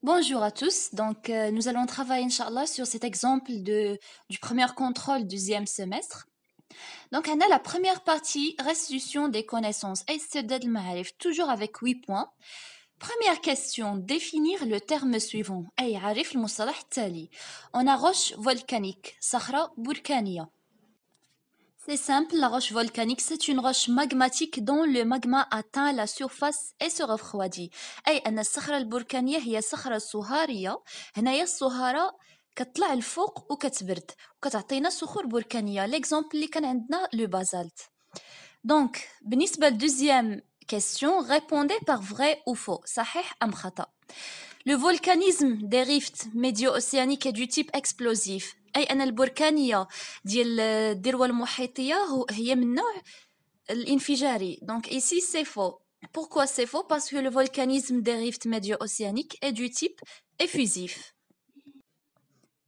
Bonjour à tous. Nous allons travailler, Inch'Allah, sur cet exemple du premier contrôle du deuxième semestre. Donc, on a la première partie, restitution des connaissances. Et c'est toujours avec 8 points. Première question, définir le terme suivant. أي عارف المصطلح التالي. On a roche volcanique, صخرة بركانية. C'est simple, la roche volcanique, c'est une roche magmatique dont le magma atteint la surface et se refroidit. أي أن الصخرة البركانية هي صخرة صهارية. هنايا الصهارة كتطلع الفوق وكتبرد وكتعطينا صخور بركانية. L'exemple اللي كان عندنا le basalte. Donc, بالنسبة deuxième question, répondez par vrai ou faux. صحيح أم خطأ. Le volcanisme des rifts médio-océaniques est du type explosif. أي أن البركانية ديال الذروة المحيطية هي من نوع الانفجاري. Donc ici c'est faux. Pourquoi c'est faux? Parce que le volcanisme des rifts médio-océaniques est du type effusif.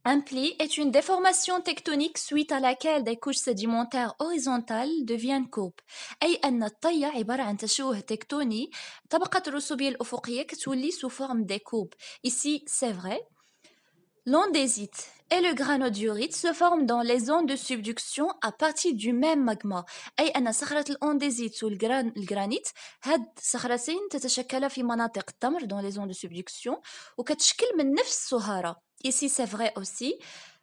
Un pli est une déformation tectonique suite à laquelle des couches sédimentaires horizontales deviennent courbes. أي أن الطية عبارة عن تشوه تكتوني طبقة الرسوبية الأفقية كتولي sous forme des courbes. Ici, c'est vrai. L'andésite et le granodiorite se forment dans les zones de subduction à partir du même magma. أي أن صخرة الأنديزيت والجرانيت هاد صخرتين تتشكلا في مناطق التمر dans les zones de subduction وكتشكل من نفس الصهارة. Ici c'est vrai aussi.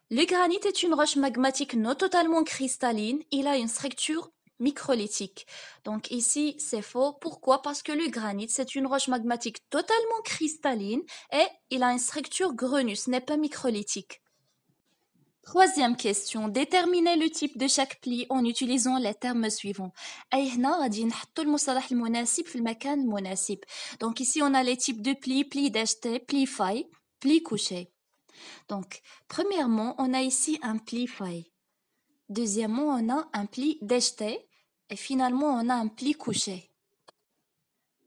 Le granit est une roche magmatique non totalement cristalline. Il a une structure microlithique. Donc ici, c'est faux. Pourquoi? Parce que le granit, c'est une roche magmatique totalement cristalline et il a une structure grenue, ce n'est pas microlithique. Troisième question, déterminez le type de chaque pli en utilisant les termes suivants. أي هنا غادي نحطوا المصطلح المناسب في المكان المناسب. Donc ici, on a les types de plis, pli d'acheté, pli faille, pli couché. Donc, premièrement, on a ici un pli faille. Deuxièmement, on a un pli déjeté. Et finalement, on a un pli couché.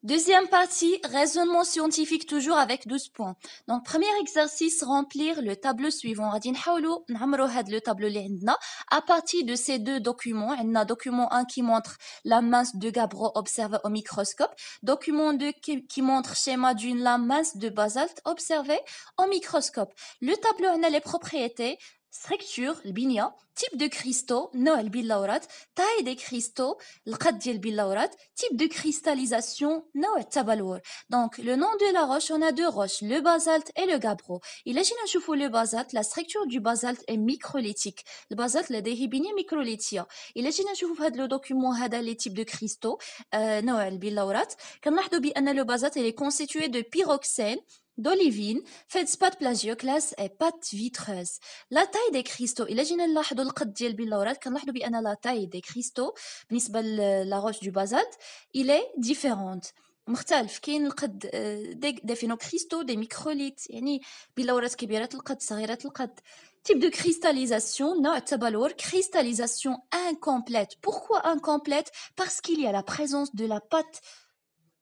Deuxième partie, raisonnement scientifique toujours avec 12 points. Donc, premier exercice, remplir le tableau suivant. غادي نحاولوا نعمروا هاد le tableau اللي عندنا à partir de ces deux documents. عندنا document 1 qui montre la masse de gabbro observée au microscope. Document 2 qui montre schéma d'une lame mince de basalte observée au microscope. Le tableau a les propriétés. Structure, البنية, type de cristaux, نوع البلورات, taille des cristaux, القد ديال البلورات, type de cristallisation, نوع التبلور. Donc, le nom de la roche, on a deux roches, le basalte et le gabbro. إلا جينا نشوفوا le basalte, la structure du basalte est microlithique. البازالت لديه بنية ميكروليتية. إلا جينا نشوفوا في هذا لو دوكيومون هذا les types de cristaux, نوع البلورات, كنلاحظوا بأن le basalte est constitué de pyroxène, d'olivine, feldspath plagioclase et pâte vitreuse. La taille des cristaux, إلا جينا نلاحظوا القد ديال البلورات كنلاحظوا بأن la taille des cristaux بالنسبة la roche du basalte, il est différente. مختلف كاين القد des phénocristaux des microlithes يعني بلورات كبيرة القد صغيرة القد. Type de cristallisation, نوع التبلور, cristallisation incomplète. Pourquoi incomplète? Parce qu'il y a la présence de la pâte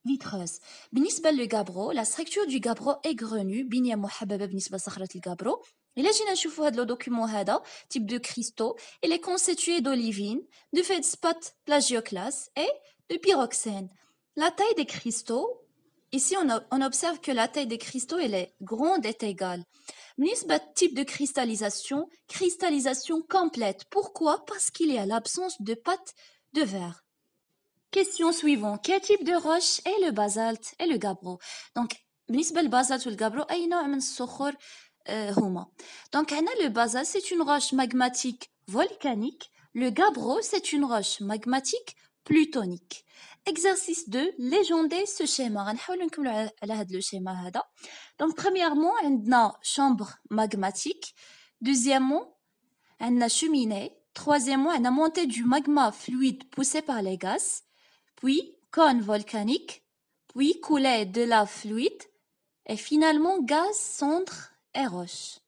vitreuse. بالنسبة للجابرو, la structure du gabbro est grenue, بنية محببة بالنسبة لصخرة الجابرو. إلا جينا نشوفوا هاد لو دوكيومون هذا, type de cristaux, il est constitué d'olivine, de feldspath plagioclase et de pyroxène. La taille des cristaux, ici on observe que la taille des cristaux elle est grande et égale. بالنسبة type de cristallisation, cristallisation complète. Pourquoi? Parce qu'il y a l'absence de pâte de verre. Question suivante. Quel type de roche est le basalte et le gabbro? Donc, بالنسبة للبازالت والجابرو أي نوع من الصخور هما. Donc, هنا le basalte c'est une roche magmatique volcanique. Le gabbro c'est une roche magmatique plutonique. Exercice 2. Légender ce schéma. غنحاولوا نكملوا على هذا le schéma هذا. Donc, premièrement, عندنا chambre magmatique. Deuxièmement, عندنا cheminée. Troisièmement, عندنا montée du magma fluide poussé par les gaz. Puis cône volcanique, puis coulée de lave fluide, et finalement gaz, cendres et roches.